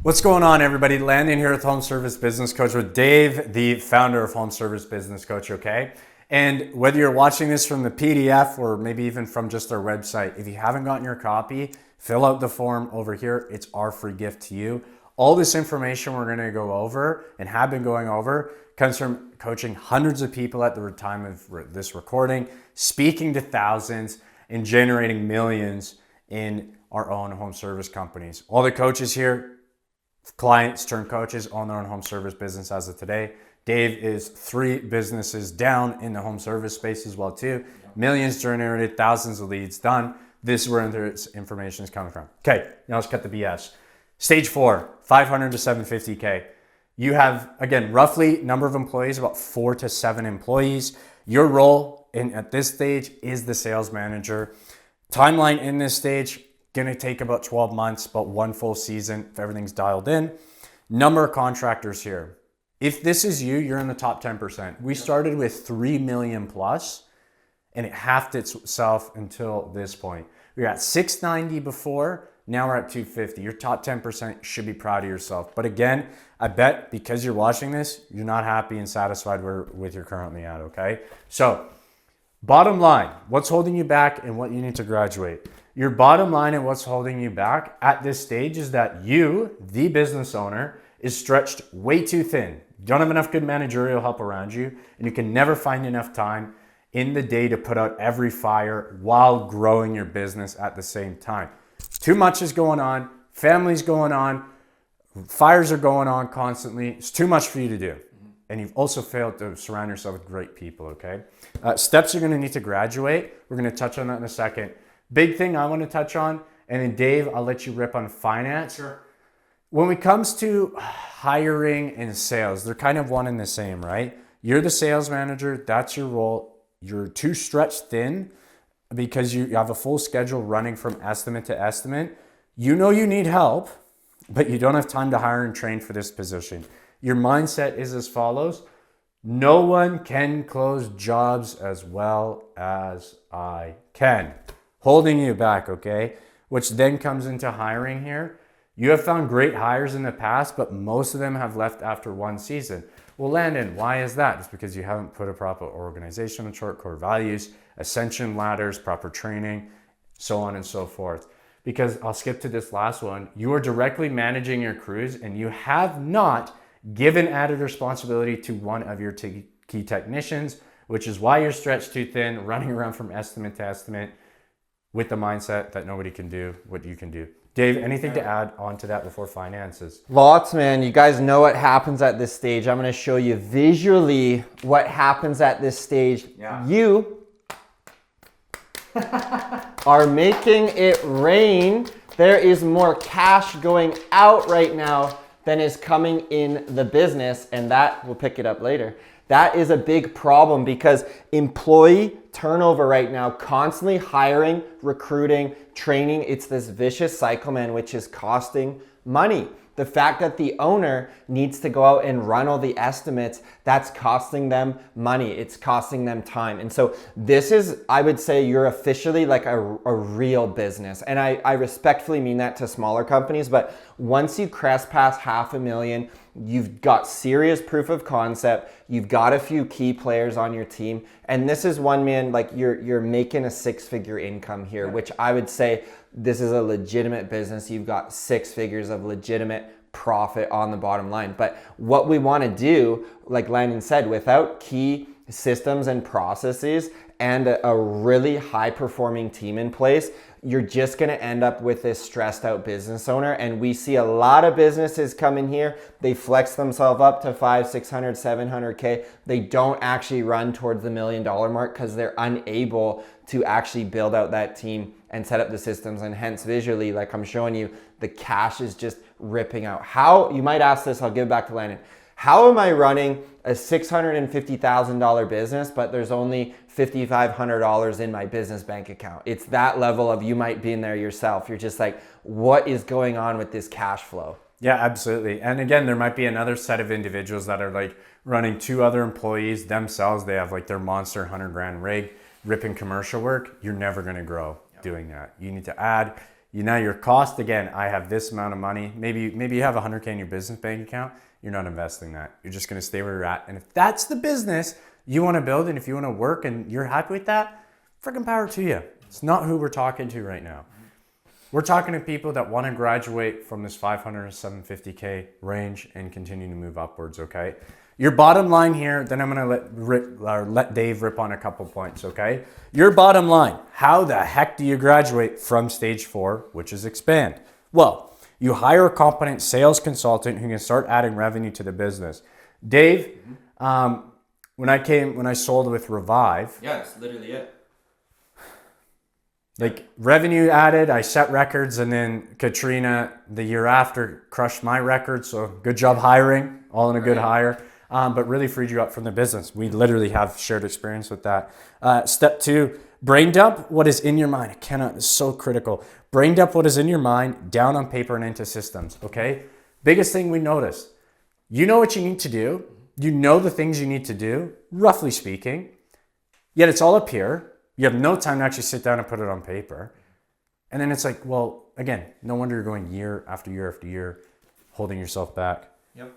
What's going on, everybody? Landon here with Home Service Business Coach with Dave, the founder of Home Service Business Coach, okay? And whether you're watching this from the PDF or maybe even from just our website, if you haven't gotten your copy, fill out the form over here. It's our free gift to you. All this information we're gonna go over and have been going over comes from coaching hundreds of people at the time of this recording, speaking to thousands, and generating millions in our own home service companies. All the coaches here, clients turned coaches, own their own home service business as of today. Dave is 3 businesses down in the home service space as well too. Millions generated, thousands of leads done. This is where this information is coming from. Okay, now let's cut the BS. Stage 4, 500 to 750K. You have, again, roughly number of employees, about 4 to 7 employees. Your role at this stage is the sales manager. Timeline in this stage, gonna take about 12 months, about 1 full season if everything's dialed in. Number of contractors here. If this is you, you're in the top 10%. We started with 3 million plus and it halved itself until this point. We were at 690 before, now we're at 250. Your top 10% should be proud of yourself. But again, I bet because you're watching this, you're not happy and satisfied with you're currently at, okay? So bottom line, what's holding you back and what you need to graduate. Your bottom line and what's holding you back at this stage is that you, the business owner, is stretched way too thin. You don't have enough good managerial help around you, and you can never find enough time in the day to put out every fire while growing your business at the same time. Too much is going on, family's going on, fires are going on constantly. It's too much for you to do. And you've also failed to surround yourself with great people, okay? Steps you're gonna need to graduate. We're gonna touch on that in a second. Big thing I want to touch on, and then Dave, I'll let you rip on finance. Sure. When it comes to hiring and sales, they're kind of one and the same, right? You're the sales manager, that's your role. You're too stretched thin because you have a full schedule running from estimate to estimate. You know you need help, but you don't have time to hire and train for this position. Your mindset is as follows. No one can close jobs as well as I can. Holding you back, okay? Which then comes into hiring here. You have found great hires in the past, but most of them have left after 1 season. Well, Landon, why is that? It's because you haven't put a proper organization on short core values, ascension ladders, proper training, so on and so forth. Because I'll skip to this last one. You are directly managing your crews and you have not given added responsibility to one of your key technicians, which is why you're stretched too thin, running around from estimate to estimate, with the mindset that nobody can do what you can do. Dave, anything to add on to that before finances? Lots, man. You guys know what happens at this stage. I'm going to show you visually what happens at this stage. Yeah. You are making it rain. There is more cash going out right now than is coming in the business, and that we'll pick it up later. That is a big problem because employee turnover right now, constantly hiring, recruiting, training. It's this vicious cycle, man, which is costing money. The fact that the owner needs to go out and run all the estimates, that's costing them money. It's costing them time. And so this is, I would say, you're officially like a real business. And I respectfully mean that to smaller companies, but once you crest past $500,000, you've got serious proof of concept, you've got a few key players on your team, and this is one, man, like you're making a 6-figure income here, which I would say this is a legitimate business. You've got 6 figures of legitimate profit on the bottom line. But what we want to do, like Landon said, without key systems and processes and a really high performing team in place, you're just going to end up with this stressed out business owner. And we see a lot of businesses come in here, they flex themselves up to 500, 600, 700K. They don't actually run towards the $1 million mark because they're unable to actually build out that team and set up the systems. And hence visually, like I'm showing you, the cash is just ripping out. How, you might ask this, I'll give it back to Landon. How am I running a $650,000 business, but there's only $5,500 in my business bank account? It's that level of, you might be in there yourself. You're just like, what is going on with this cash flow? Yeah, absolutely. And again, there might be another set of individuals that are like running 2 other employees themselves. They have like their monster 100 grand rig, ripping commercial work. You're never going to grow doing that. You need to add Now your cost, again, I have this amount of money. Maybe you have 100K in your business bank account. You're not investing that. You're just going to stay where you're at. And if that's the business you want to build, and if you want to work and you're happy with that, freaking power to you. It's not who we're talking to right now. We're talking to people that want to graduate from this 500 to 750K range and continue to move upwards, okay? Your bottom line here, then I'm going to let Dave rip on a couple points, okay? Your bottom line, how the heck do you graduate from stage 4, which is expand? Well, you hire a competent sales consultant who can start adding revenue to the business. Dave, when I sold with Revive. Yeah, that's literally it. Like revenue added, I set records, and then Katrina the year after crushed my record. So good job hiring, all in a good hire, but really freed you up from the business. We literally have shared experience with that. Step 2, brain dump what is in your mind. It's so critical. Brain dump what is in your mind down on paper and into systems, okay? Biggest thing we noticed, you know what you need to do. You know the things you need to do, roughly speaking, yet it's all up here. You have no time to actually sit down and put it on paper. And then it's like, well, again, no wonder you're going year after year after year, holding yourself back. Yep.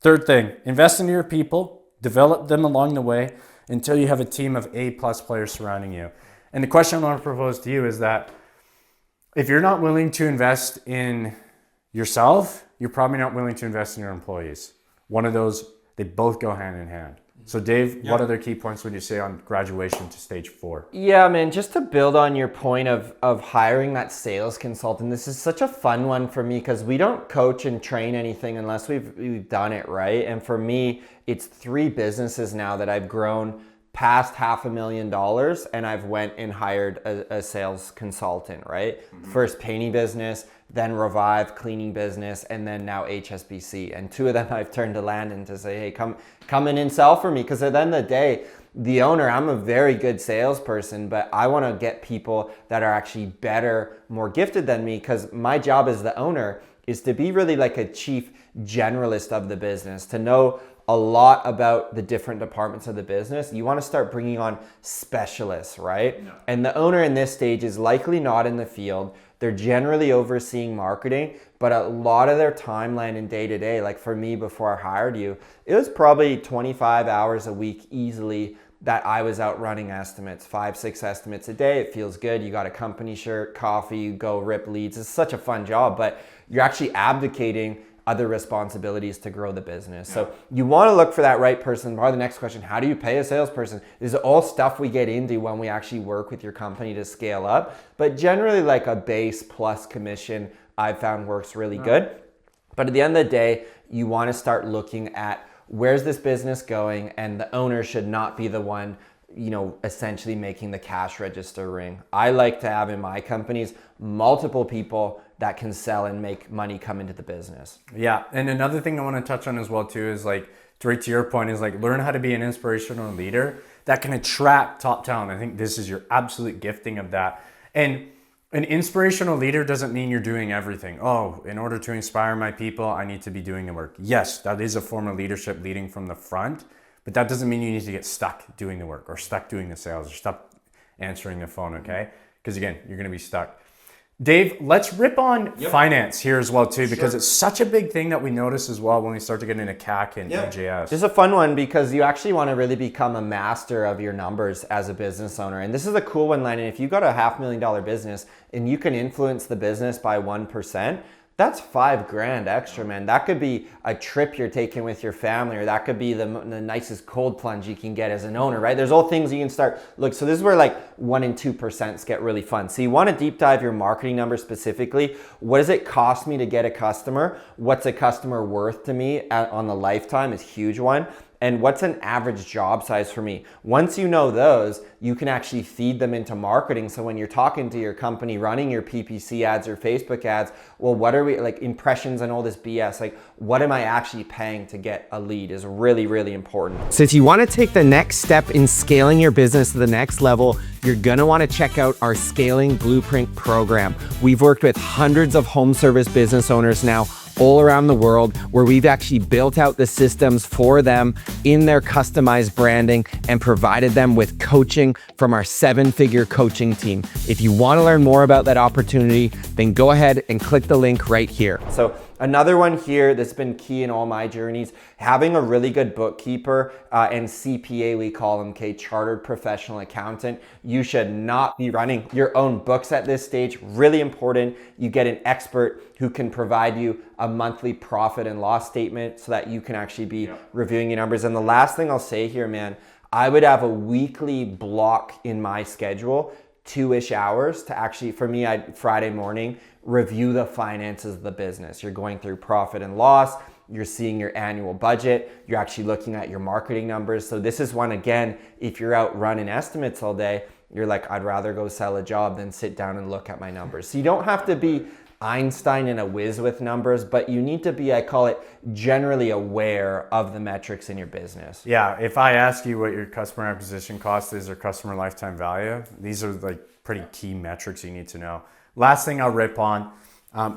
Third thing, invest into your people, develop them along the way until you have a team of A+ players surrounding you. And the question I want to propose to you is that if you're not willing to invest in yourself, you're probably not willing to invest in your employees. One of those, they both go hand in hand. So Dave, what other key points would you say on graduation to stage 4? Yeah, man, just to build on your point of hiring that sales consultant, this is such a fun one for me because we don't coach and train anything unless we've done it, right? And for me, it's 3 businesses now that I've grown past $500,000 and I've went and hired a sales consultant, right? First painting business, then Revive cleaning business, and then now HSBC. And 2 of them I've turned to Landon to say, hey, come in and sell for me. Because at the end of the day, the owner, I'm a very good salesperson, but I want to get people that are actually better, more gifted than me, because my job as the owner is to be really like a chief generalist of the business, to know a lot about the different departments of the business. You want to start bringing on specialists, right? No. And the owner in this stage is likely not in the field. They're generally overseeing marketing, but a lot of their time landing day to day, like for me before I hired you, it was probably 25 hours a week easily that I was out running estimates, 5-6 estimates a day. It feels good. You got a company shirt, coffee, you go rip leads. It's such a fun job, but you're actually abdicating other responsibilities to grow the business. Yeah. So you want to look for that right person. Probably the next question, how do you pay a salesperson? This is all stuff we get into when we actually work with your company to scale up. But generally like a base plus commission I've found works really good. But at the end of the day, you want to start looking at where's this business going, and the owner should not be the one, you know, essentially making the cash register ring. I like to have in my companies multiple people that can sell and make money come into the business. Yeah, and another thing I want to touch on as well too is like, right to your point, is like learn how to be an inspirational leader that can attract top talent. I think this is your absolute gifting of that. And an inspirational leader doesn't mean you're doing everything. Oh, in order to inspire my people, I need to be doing the work. Yes, that is a form of leadership, leading from the front, but that doesn't mean you need to get stuck doing the work or stuck doing the sales or stuck answering the phone, okay? Because again, you're gonna be stuck. Dave, let's rip on finance here as well too, because it's such a big thing that we notice as well when we start to get into CAC and AJS. This is a fun one because you actually want to really become a master of your numbers as a business owner. And this is a cool one, Landon. If you've got a $500,000 business and you can influence the business by 1%, that's $5,000 extra, man. That could be a trip you're taking with your family, or that could be the nicest cold plunge you can get as an owner, right? There's all things you can start. Look, so this is where like 1 and 2% get really fun. So you want to deep dive your marketing numbers specifically. What does it cost me to get a customer? What's a customer worth to me on the lifetime is a huge one. And what's an average job size for me? Once you know those, you can actually feed them into marketing. So when you're talking to your company, running your PPC ads or Facebook ads, well, what are we, like impressions and all this BS, like what am I actually paying to get a lead is really, really important. So if you want to take the next step in scaling your business to the next level, you're going to want to check out our Scaling Blueprint program. We've worked with hundreds of home service business owners now all around the world where we've actually built out the systems for them in their customized branding and provided them with coaching from our 7-figure coaching team. If you want to learn more about that opportunity, then go ahead and click the link right here. So another one here that's been key in all my journeys, having a really good bookkeeper and CPA, we call them, chartered professional accountant. You should not be running your own books at this stage. Really important. You get an expert who can provide you a monthly profit and loss statement so that you can actually be reviewing your numbers. And the last thing I'll say here, man, I would have a weekly block in my schedule, 2-ish hours to actually, for me, Friday morning, review the finances of the business. You're going through profit and loss, you're seeing your annual budget, you're actually looking at your marketing numbers. So this is one, again, if you're out running estimates all day, you're like, I'd rather go sell a job than sit down and look at my numbers. So you don't have to be Einstein and a whiz with numbers, but you need to be, I call it, generally aware of the metrics in your business. Yeah, if I ask you what your customer acquisition cost is or customer lifetime value, these are like pretty key metrics you need to know. Last thing I'll rip on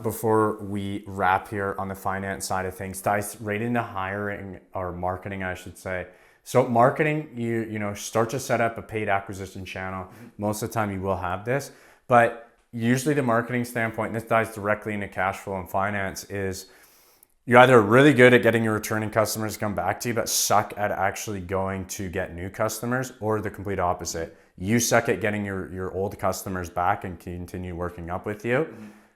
before we wrap here on the finance side of things, dives right into hiring or marketing, I should say. So marketing, you know, start to set up a paid acquisition channel. Most of the time you will have this, but usually the marketing standpoint, and this dives directly into cash flow and finance, is you're either really good at getting your returning customers to come back to you, but suck at actually going to get new customers, or the complete opposite. You suck at getting your old customers back and continue working up with you.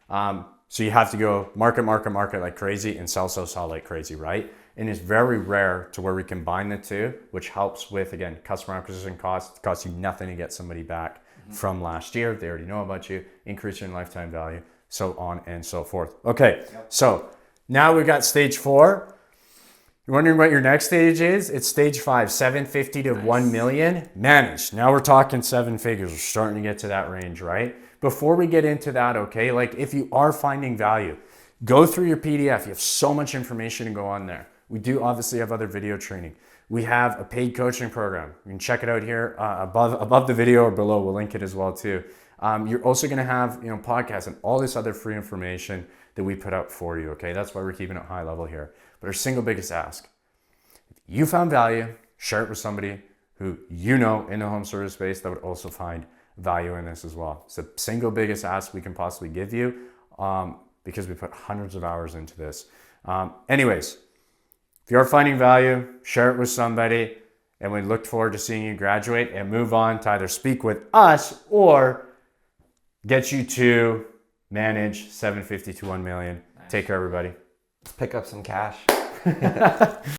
So you have to go market like crazy and sell like crazy, right? And it's very rare to where we combine the two, which helps with, again, customer acquisition costs. It costs you nothing to get somebody back from last year. They already know about you, increase your lifetime value, so on and so forth. Okay, so now we've got stage 4. You're wondering what your next stage is? It's stage 5, 750 to 1 million managed. Now we're talking 7 figures. We're starting to get to that range, right? Before we get into that, okay, like if you are finding value, go through your PDF. You have so much information to go on there. We do obviously have other video training. We have a paid coaching program. You can check it out here above the video or below. We'll link it as well too. You're also going to have, podcasts and all this other free information that we put up for you. Okay, that's why we're keeping it high level here. But our single biggest ask: if you found value, share it with somebody who you know in the home service space that would also find value in this as well. It's the single biggest ask we can possibly give you because we put hundreds of hours into this. Anyways. If you're finding value, share it with somebody, and we look forward to seeing you graduate and move on to either speak with us or get you to manage 750 to 1 million. Nice. Take care, everybody. Let's pick up some cash.